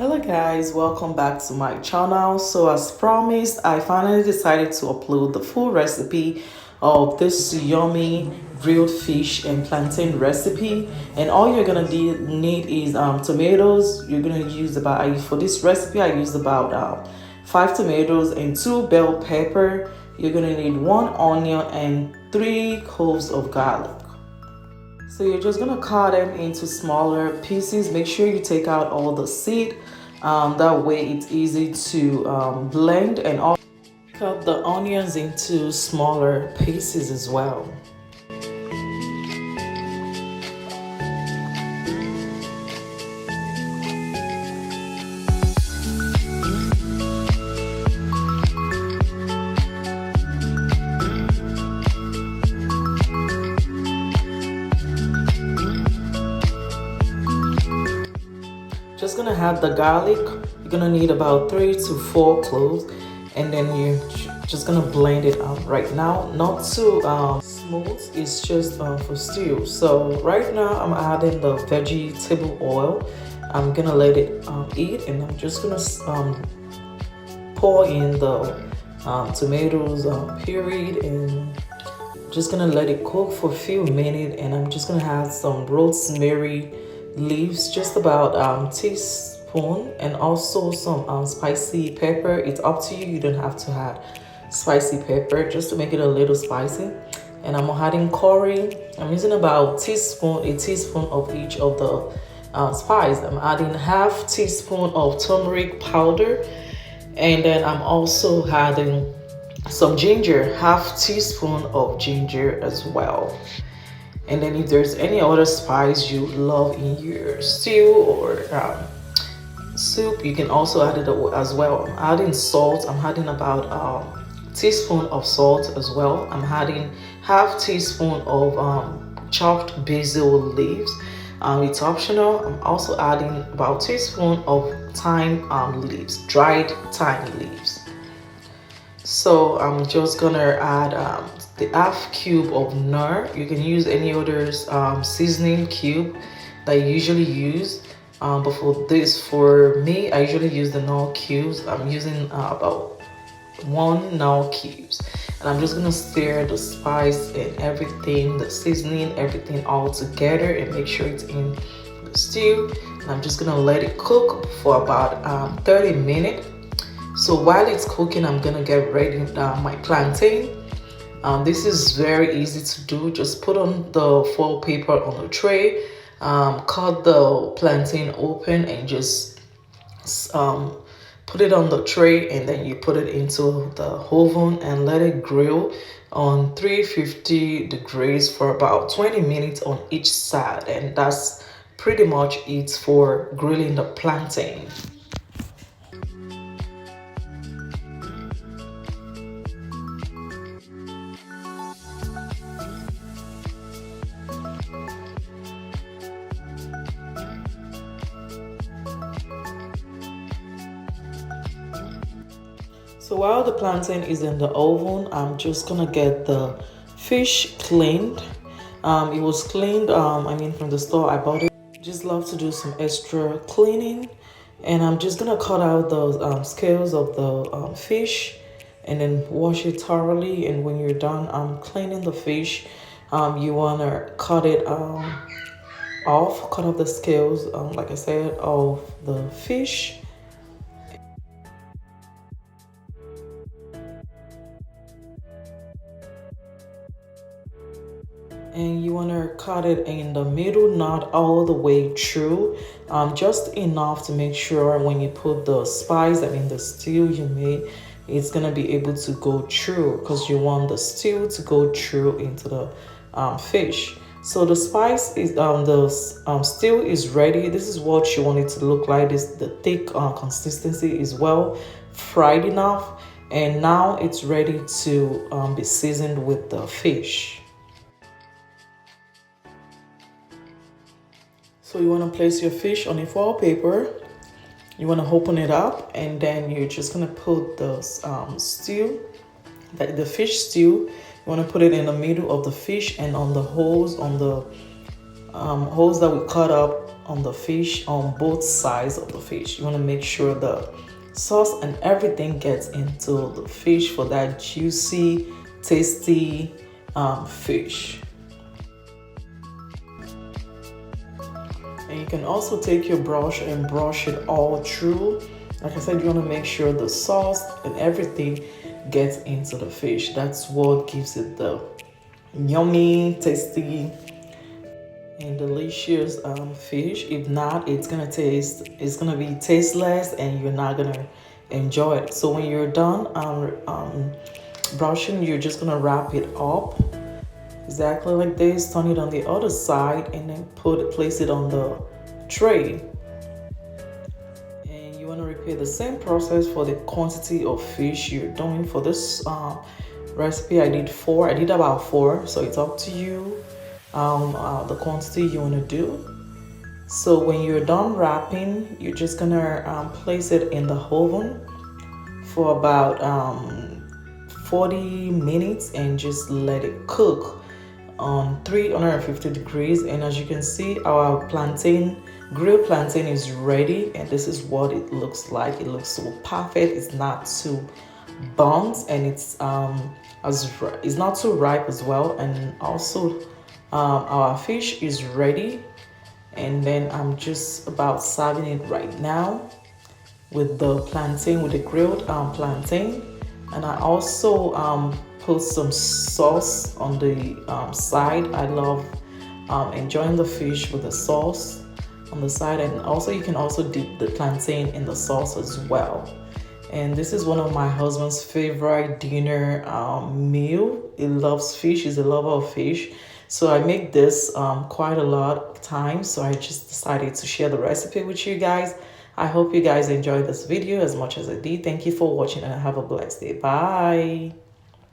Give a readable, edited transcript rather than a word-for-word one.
Hello guys, welcome back to my channel. So as promised, I finally decided to upload the full recipe of this yummy grilled fish and plantain recipe. And all you're gonna need is tomatoes. You're gonna use about, for this recipe I used about 5 tomatoes and 2 bell pepper. You're gonna need 1 onion and 3 cloves of garlic. So you're just gonna cut them into smaller pieces. Make sure you take out all the seed. That way it's easy to blend, and also cut the onions into smaller pieces as well. Just gonna have the garlic. You're gonna need about 3 to 4 cloves, and then you're just gonna blend it out right now. Not too smooth, it's just for stew. So right now I'm adding the vegetable oil. I'm gonna let it eat, and I'm just gonna pour in the tomatoes pureed, and just gonna let it cook for a few minutes. And I'm just gonna add some rosemary leaves, just about teaspoon, and also some spicy pepper. It's up to you, you don't have to add spicy pepper, just to make it a little spicy. And I'm adding curry. I'm using about a teaspoon of each of the spice. I'm adding half teaspoon of turmeric powder, and then I'm also adding some ginger, half teaspoon of ginger as well. And then if there's any other spice you love in your stew or soup, you can also add it as well. I'm adding salt. I'm adding about a teaspoon of salt as well. I'm adding half teaspoon of chopped basil leaves. It's optional. I'm also adding about teaspoon of thyme leaves, dried thyme leaves. So I'm just gonna add the half cube of nor. You can use any other seasoning cube that you usually use. But for me, I usually use the nor cubes. I'm using about 1 nor cubes. And I'm just gonna stir the spice and everything, the seasoning, everything all together, and make sure it's in the stew. And I'm just gonna let it cook for about 30 minutes. So while it's cooking, I'm gonna get ready my plantain. This is very easy to do. Just put on the foil paper on the tray, cut the plantain open, and just put it on the tray, and then you put it into the oven and let it grill on 350 degrees for about 20 minutes on each side. And that's pretty much it for grilling the plantain. So while the plantain is in the oven, I'm just gonna get the fish cleaned. It was cleaned, from the store. I bought it. Just love to do some extra cleaning, and I'm just gonna cut out the scales of the fish, and then wash it thoroughly. And when you're done cleaning the fish, you wanna cut it off, cut off the scales, like I said, of the fish. And you want to cut it in the middle, not all the way through, just enough to make sure when you put the spice, the stew you made, it's gonna be able to go through, because you want the stew to go through into the fish. So the spice is the stew is ready. This is what you want it to look like. The thick consistency is well fried enough, and now it's ready to be seasoned with the fish. So you want to place your fish on a foil paper. You want to open it up, and then you're just going to put the stew, the fish stew. You want to put it in the middle of the fish, and on the holes, on the holes that we cut up on the fish, on both sides of the fish. You want to make sure the sauce and everything gets into the fish for that juicy, tasty fish. And you can also take your brush and brush it all through. Like I said, you want to make sure the sauce and everything gets into the fish. That's what gives it the yummy, tasty, and delicious fish. If not, it's gonna be tasteless and you're not gonna enjoy it. So when you're done brushing, you're just gonna wrap it up exactly like this, turn it on the other side, and then place it on the tray. And you want to repeat the same process for the quantity of fish you're doing. For this recipe, I did about 4, so it's up to you the quantity you want to do. So when you're done wrapping, you're just gonna place it in the oven for about 40 minutes and just let it cook on 350 degrees. And as you can see, our grilled plantain is ready, and this is what it looks like. It looks so perfect. It's not too burnt, and it's not too ripe as well. And also our fish is ready, and then I'm just about serving it right now with the plantain, with the grilled plantain. And I also put some sauce on the side. I love enjoying the fish with the sauce on the side, and also you can also dip the plantain in the sauce as well. And this is one of my husband's favorite dinner meal. He loves fish. He's a lover of fish. So I make this quite a lot of times. So I just decided to share the recipe with you guys. I hope you guys enjoyed this video as much as I did. Thank you for watching, and have a blessed day. Bye.